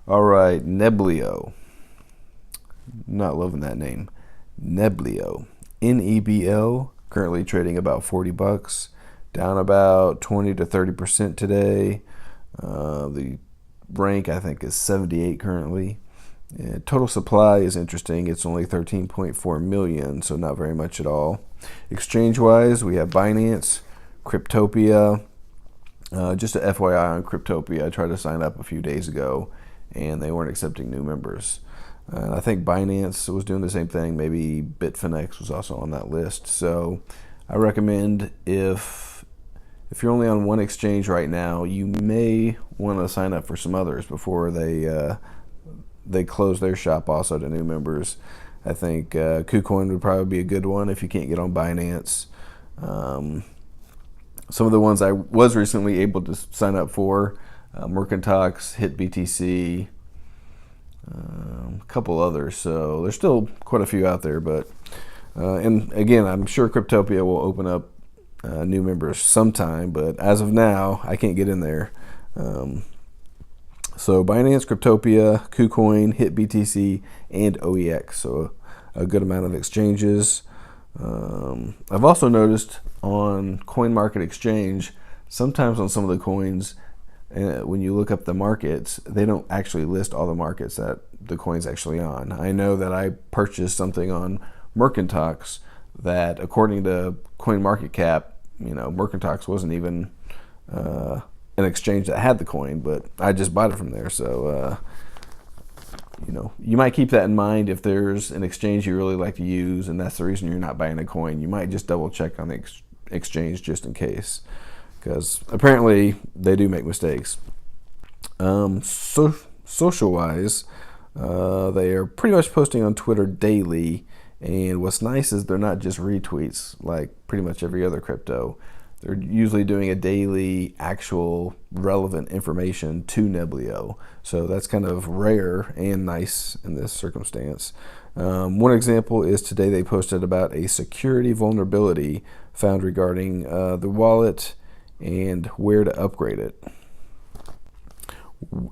All right, Neblio. Not loving that name. Neblio. NEBL. Currently trading about $40. Down about 20 to 30% today. The rank I think is 78 currently. Total supply is interesting. It's only 13.4 million, so not very much at all. Exchange-wise, we have Binance, Cryptopia. Just a FYI on Cryptopia, I tried to sign up a few days ago, and they weren't accepting new members. I think Binance was doing the same thing. Maybe Bitfinex was also on that list. So I recommend if you're only on one exchange right now, you may want to sign up for some others before they close their shop also to new members. I think KuCoin would probably be a good one if you can't get on Binance. Some of the ones I was recently able to sign up for, Mercantox, HitBTC, a couple others. So there's still quite a few out there, but and again, I'm sure Cryptopia will open up new members sometime, but as of now, I can't get in there. So Binance, Cryptopia, KuCoin, HitBTC, and OEX. So a good amount of exchanges. I've also noticed on CoinMarketExchange, sometimes on some of the coins, when you look up the markets, they don't actually list all the markets that the coin's actually on. I know that I purchased something on Mercantox that, according to CoinMarketCap, Mercantox wasn't even an exchange that had the coin, but I just bought it from there. So, you might keep that in mind if there's an exchange you really like to use, and that's the reason you're not buying a coin. You might just double check on the exchange just in case, because apparently they do make mistakes. Social-wise, they are pretty much posting on Twitter daily, and what's nice is they're not just retweets like pretty much every other crypto. They're usually doing a daily actual relevant information to Neblio. So that's kind of rare and nice in this circumstance. One example is today they posted about a security vulnerability found regarding the wallet and where to upgrade it.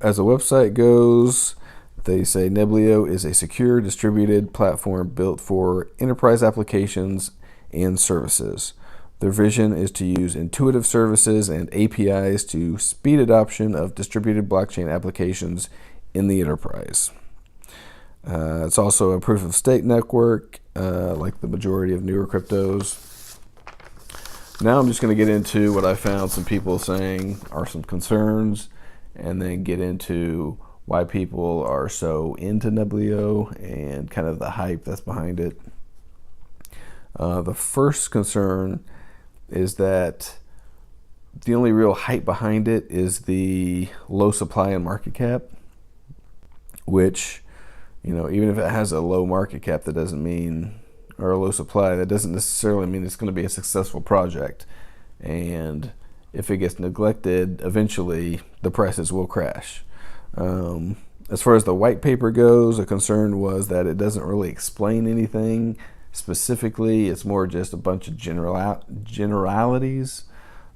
As the website goes, they say Neblio is a secure distributed platform built for enterprise applications and services. Their vision is to use intuitive services and APIs to speed adoption of distributed blockchain applications in the enterprise. It's also a proof of stake network, like the majority of newer cryptos. Now I'm just going to get into what I found some people saying are some concerns, and then get into why people are so into Neblio and kind of the hype that's behind it. The first concern is that the only real hype behind it is the low supply and market cap, which, even if it has a low market cap, that doesn't mean, or a low supply, that doesn't necessarily mean it's going to be a successful project. And if it gets neglected, eventually the prices will crash. As far as the white paper goes, a concern was that it doesn't really explain anything specifically. It's more just a bunch of generalities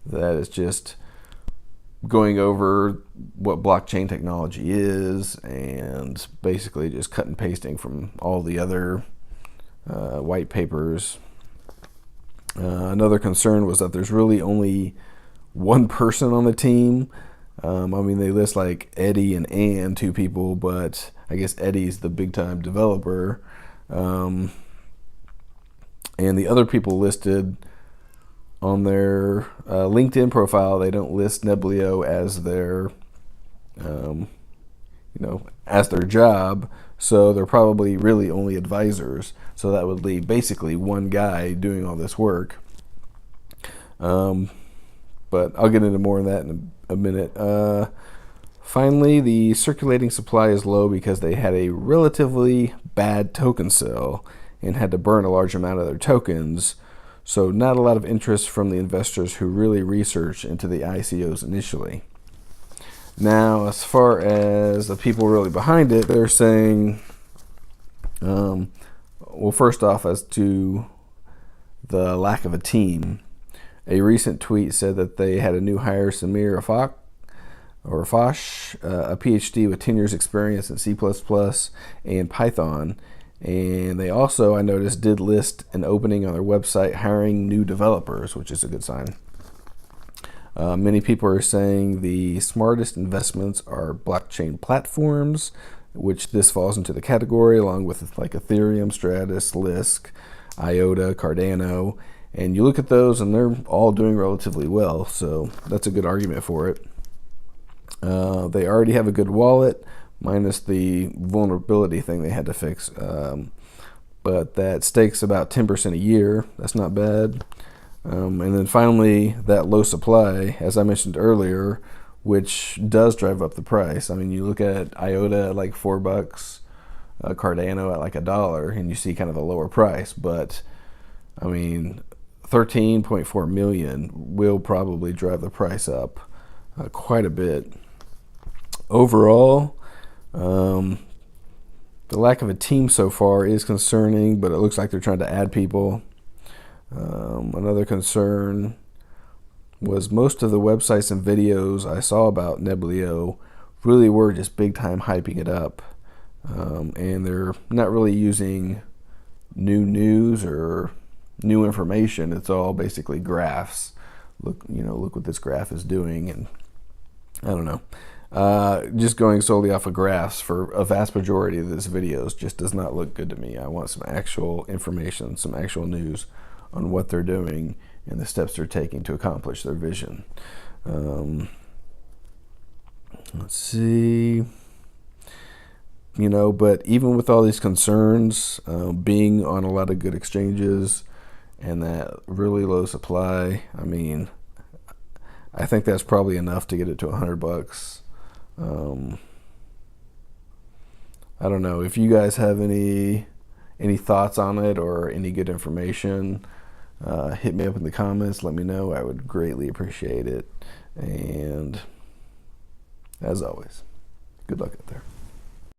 that is just going over what blockchain technology is and basically just cut and pasting from all the other white papers. Another concern was that there's really only one person on the team. They list like Eddie and Ann, two people, but I guess Eddie's the big time developer. And the other people listed on their LinkedIn profile, they don't list Neblio as their, as their job. So they're probably really only advisors. So that would leave basically one guy doing all this work. But I'll get into more of that in a minute. Finally, the circulating supply is low because they had a relatively bad token sale and had to burn a large amount of their tokens. So not a lot of interest from the investors who really researched into the ICOs initially. Now, as far as the people really behind it, they're saying, first off, as to the lack of a team, a recent tweet said that they had a new hire, Samir Afak, or Fosh, a PhD with 10 years experience in C++ and Python. And they also, I noticed, did list an opening on their website hiring new developers, which is a good sign. Many people are saying the smartest investments are blockchain platforms, which this falls into the category, along with like Ethereum, Stratus, Lisk, IOTA, Cardano. And you look at those and they're all doing relatively well, so that's a good argument for it. They already have a good wallet, minus the vulnerability thing they had to fix. But that stakes about 10% a year. That's not bad. And then finally, that low supply, as I mentioned earlier, which does drive up the price. I mean, you look at IOTA at like $4, Cardano at like $1, and you see kind of a lower price. But I mean, 13.4 million will probably drive the price up quite a bit. Overall, the lack of a team so far is concerning, but it looks like they're trying to add people. Another concern was most of the websites and videos I saw about Neblio really were just big time hyping it up. And they're not really using new news or new information. It's all basically graphs. Look what this graph is doing, and I don't know. Just going solely off of graphs for a vast majority of this videos just does not look good to me. I want some actual information, some actual news on what they're doing and the steps they're taking to accomplish their vision. Let's see. But even with all these concerns, being on a lot of good exchanges and that really low supply, I mean, I think that's probably enough to get it to $100. I don't know if you guys have any thoughts on it or any good information. Hit me up in the comments. Let me know. I would greatly appreciate it. And as always, good luck out there.